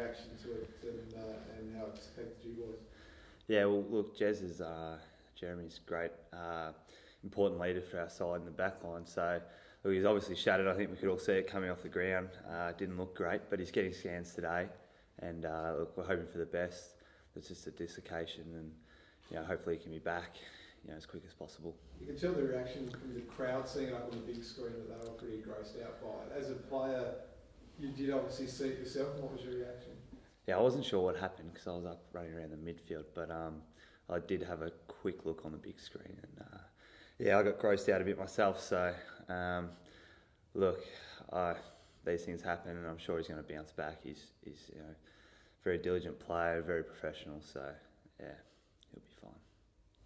reaction to it and how it's affected you boys? Yeah, well, look, Jeremy's great, important leader for our side in the back line. So look, he's obviously shattered. I think we could all see it coming off the ground. Didn't look great, but he's getting scans today, and look, we're hoping for the best. It's just a dislocation, and hopefully he can be back, as quick as possible. You can tell the reaction from the crowd seeing it up on the big screen that they were pretty grossed out by it. As a player, you did obviously see it yourself. What was your reaction? Yeah, I wasn't sure what happened because I was up running around the midfield, but I did have a quick look on the big screen, and I got grossed out a bit myself. So look, these things happen, and I'm sure he's going to bounce back. He's very diligent player, very professional. So yeah, he'll be fine.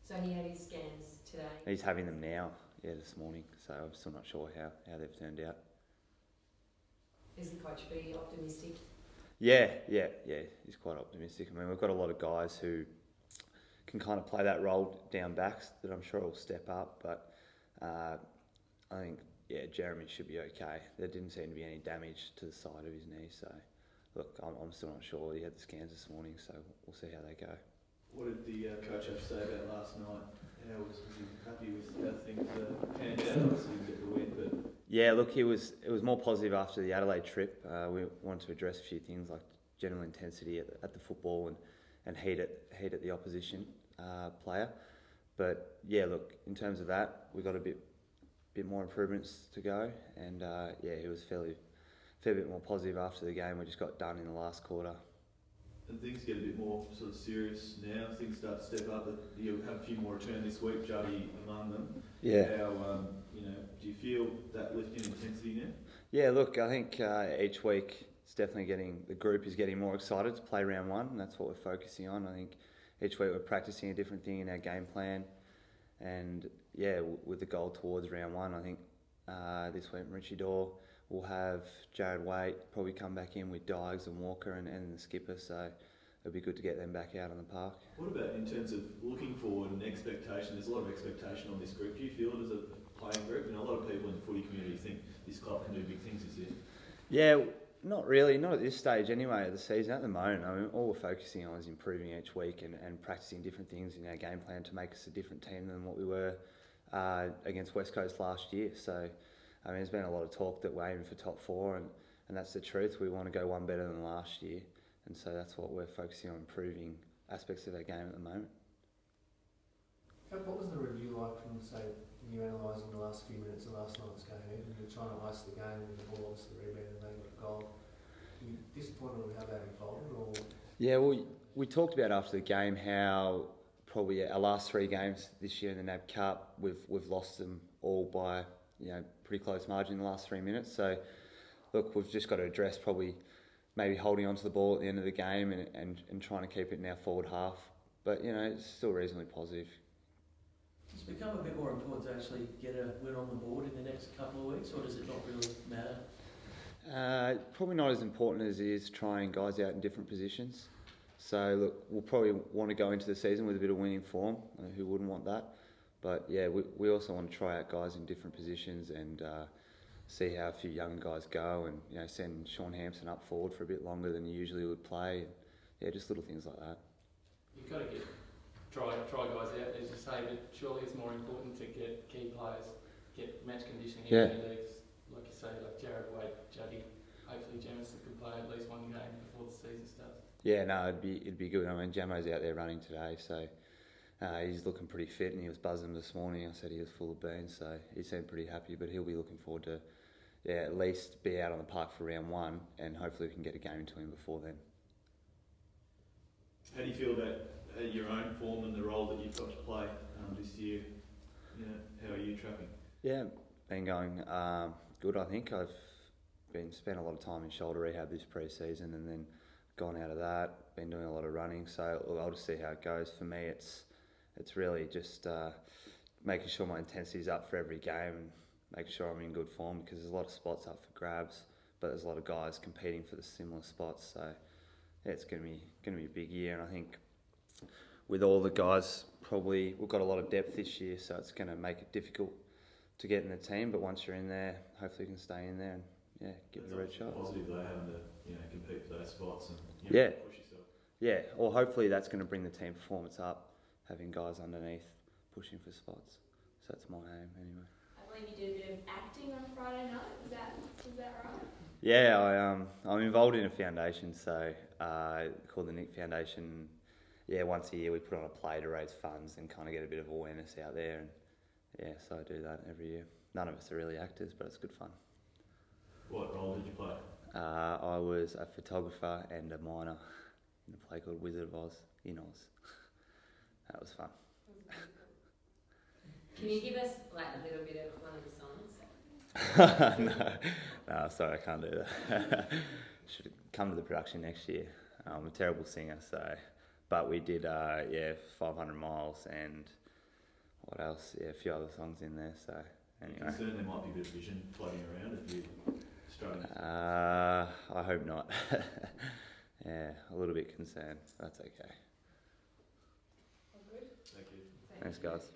So he had his scans today? He's having them now, this morning. So I'm still not sure how they've turned out. Is the coach pretty optimistic? Yeah, he's quite optimistic. I mean, we've got a lot of guys who can kind of play that role down backs that I'm sure will step up, but I think, Jeremy should be okay. There didn't seem to be any damage to the side of his knee, so look, I'm still not sure. He had the scans this morning, so we'll see how they go. What did the coach have to say about last night? How was he happy with how things panned out? Obviously didn't get the win, but... Yeah, look, it was more positive after the Adelaide trip. We wanted to address a few things like general intensity at the football and heat at the opposition player. But yeah, look, in terms of that, we got a bit more improvements to go, and he was fair bit more positive after the game. We just got done in the last quarter. And things get a bit more sort of serious now. Things start to step up. You'll have a few more return this week, Juddy among them. Yeah. How do you feel that lift in intensity now? Yeah, look, I think each week it's definitely the group is getting more excited to play round one, and that's what we're focusing on. I think each week we're practicing a different thing in our game plan, and with the goal towards round one. I think this week Richie Dore will have Jared Waite probably come back in with Diggs and Walker and the skipper, so it'll be good to get them back out on the park. What about in terms of looking forward and expectation? There's a lot of expectation on this group. Do you feel it as a playing group? A lot of people in the footy community think this club can do big things this year. Yeah, not really, not at this stage anyway of the season. At the moment, I mean, all we're focusing on is improving each week and practicing different things in our game plan to make us a different team than what we were against West Coast last year. So, I mean, there's been a lot of talk that we're aiming for top four, and that's the truth. We want to go one better than last year, and so that's what we're focusing on, improving aspects of our game at the moment. What was the review like from, say, you analysing the last few minutes of last night's game? Even you were trying to ice the game and the ball obviously rebounded and they got a goal. Were you disappointed with how that unfolded? Or? Yeah, well, we talked about after the game how probably our last three games this year in the NAB Cup, we've lost them all by pretty close margin in the last 3 minutes. So look, we've just got to address probably maybe holding onto the ball at the end of the game and trying to keep it in our forward half. But it's still reasonably positive. Does it become a bit more important to actually get a win on the board in the next couple of weeks, or does it not really matter? Probably not as important as it is trying guys out in different positions. So look, we'll probably want to go into the season with a bit of winning form. Who wouldn't want that? But yeah, we also want to try out guys in different positions and see how a few young guys go, and send Sean Hampson up forward for a bit longer than he usually would play. Yeah, just little things like that. You've got to try guys out, as you say, but surely it's more important to get key players, get match conditioning in the leagues, like you say, like Jared Waite, Juddy. Hopefully Jamison can play at least one game before the season starts. Yeah, no, it'd be good. I mean, Jamo's out there running today, so he's looking pretty fit, and he was buzzing this morning. I said he was full of beans, so he seemed pretty happy, but he'll be looking forward to at least be out on the park for round one, and hopefully we can get a game into him before then. How do you feel about your own form and the role that you've got to play this year? How are you tracking? Yeah, been going good. I think I've spent a lot of time in shoulder rehab this pre-season, and then gone out of that. Been doing a lot of running, so I'll just see how it goes. For me, it's really just making sure my intensity's up for every game and making sure I'm in good form, because there's a lot of spots up for grabs, but there's a lot of guys competing for the similar spots. So yeah, it's going to be a big year, and I think with all the guys, probably we've got a lot of depth this year, so it's going to make it difficult to get in the team. But once you're in there, hopefully you can stay in there and give it That's a red obviously shot. positive though, having to compete for those spots and Yeah. push yourself. Yeah, or hopefully that's going to bring the team performance up, having guys underneath pushing for spots. So that's my aim anyway. I believe you did a bit of acting on Friday night. Was that right? Yeah, I'm involved in a foundation, so called the Nick Foundation. Yeah, once a year we put on a play to raise funds and kind of get a bit of awareness out there, and so I do that every year. None of us are really actors, but it's good fun. What role did you play? I was a photographer and a miner in a play called Wizard of Oz in Oz. That was fun. Can you give us like a little bit of one of the songs? No, sorry, I can't do that. Should come to the production next year. I'm a terrible singer, but we did 500 miles and what else? Yeah, a few other songs in there. So anyway, Concerned there might be a bit of vision floating around if you're struggling. I hope not. Yeah, a little bit concerned. That's okay. All good. Thank you. Thanks, guys.